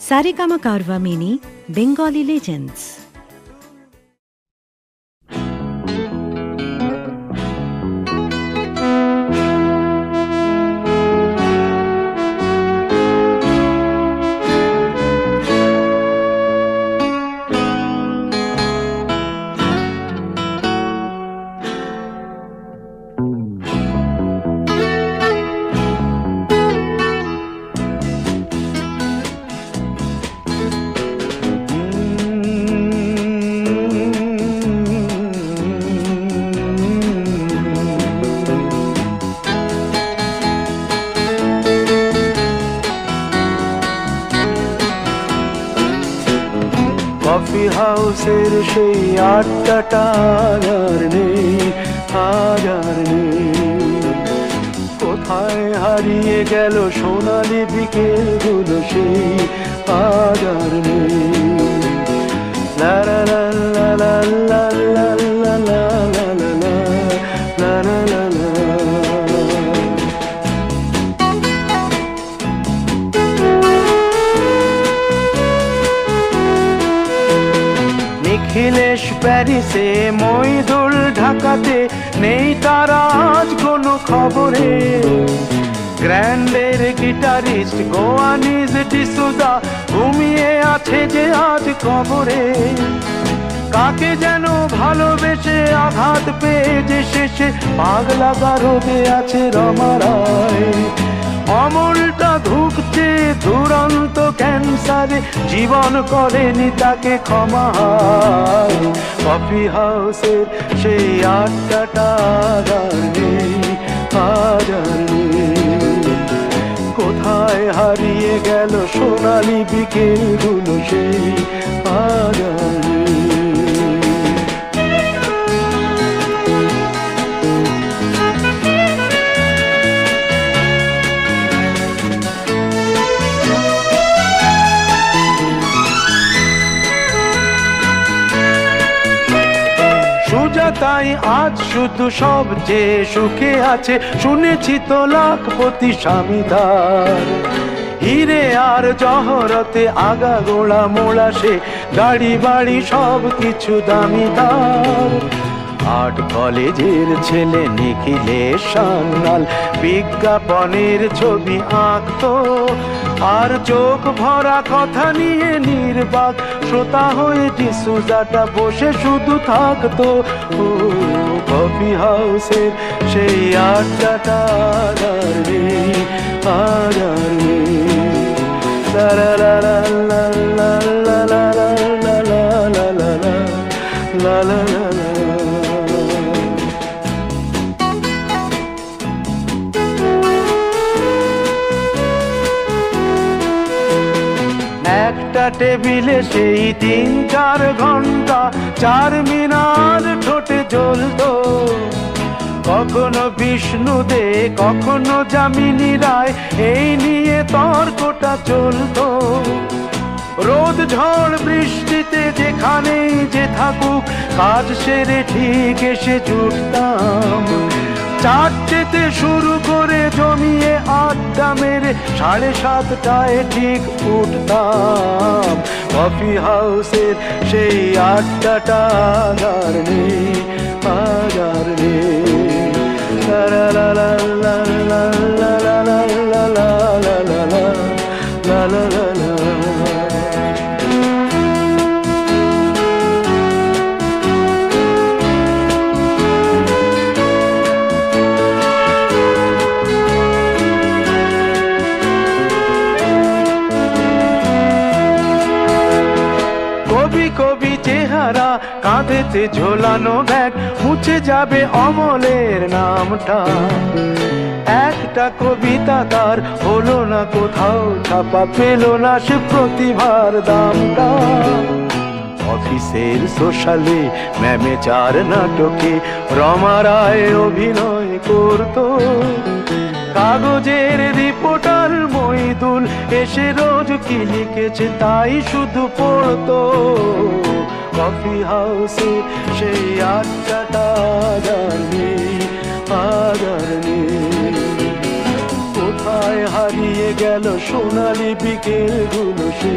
Saregama Carvaan mini Bengali legends. Coffee হাউসের সেই আড্ডাটা আর নেই, আজ আর নেই। কোথায় হারিয়ে গেল সোনালি বিকেলগুলো সেই আজ আর নেই। লা লা লা লা লা লা লা লা লা লা লা লা লা লা। নিখিলেশ প্যারিসে, মইদুল ঢাকাতে, নেই তারা আজ কোনো খবরে। গ্র্যান্ডের গিটারিস্ট গোয়ানিজ ডিসুজা ঘুমিয়ে আছে যে আজ কবরে। কাকে যেন ভালোবেসে আঘাত পেয়ে যে শেষে পাগলা গারদে আছে রমা রায়। অমলটা ধুকছে দুরন্ত ক্যান্সারে, জীবন করেনি তাকে ক্ষমা। কফি হাউসের সেই আড্ডাটা আর নেই, আজ আর নেই। কোথায় হারিয়ে গেল সোনালি বিকেলগুলো সেই আজ আর নেই। তাই আজ শুধু সবচেয়ে সুখে আছে, শুনেছি তো লাখপতি স্বামীদার। হিরে আর জহরতে আগা গোড়া মোড়া সে, গাড়ি বাড়ি সব কিছু দামিদার। আর্ট কলেজের ছেলে নিখিলেশ সান্যাল বিজ্ঞাপনের ছবি আঁকতো, আর চোখ ভরা কথা নিয়ে নির্বাক শ্রোতা হয়ে ডিসুজাটা বসে শুধু থাকতো। কফি হাউসের সেই আড্ডাটা আর নেই, আজ আর নেই। লা লা লা লা লা লা লা লা লা লা লা লা লা লা লা। একটা টেবিলে সেই 3-4 ঘন্টা চার মিনার ঠোঁটে জ্বলতো। কখনো বিষ্ণু দে, কখনো যামিনী রায়, এই নিয়ে তর্কটা চলতো। রোদ ঝড় বৃষ্টিতে যেখানেই যে থাকুক, কাজ সেরে ঠিক এসে জুটতাম। চারটেতে শুরু করে জমিয়ে আড্ডা মেরে 7:30টায় ঠিক উঠতাম। কফি হাউসের সেই আড্ডাটা আর নেই, আজ আর নেই। লা লা লা লা লা লা লা লা লা লা লা লা লা লা লা লা। কবি চেহারা, কাঁধেতে ঝোলানো ব্যাগ, মুছে যাবে অমলের নামটা। একটা কবিতা তার হলো না কোথাও ছাপা, পেল না সে প্রতিভার দামটা। অফিসের সোশ্যালে, ম্যামেচার নাটকে রমা রায় অভিনয় করতো। কাগজের রিপোর্টার মইদুল এসে রোজ কি লিখেছে তাই শুধু পড়তো। কফি হাউসে সেই আড্ডাটা আর নেই, আজ আর নেই। কোথায় হারিয়ে গেল গেল সোনালি বিকেল গুলো সে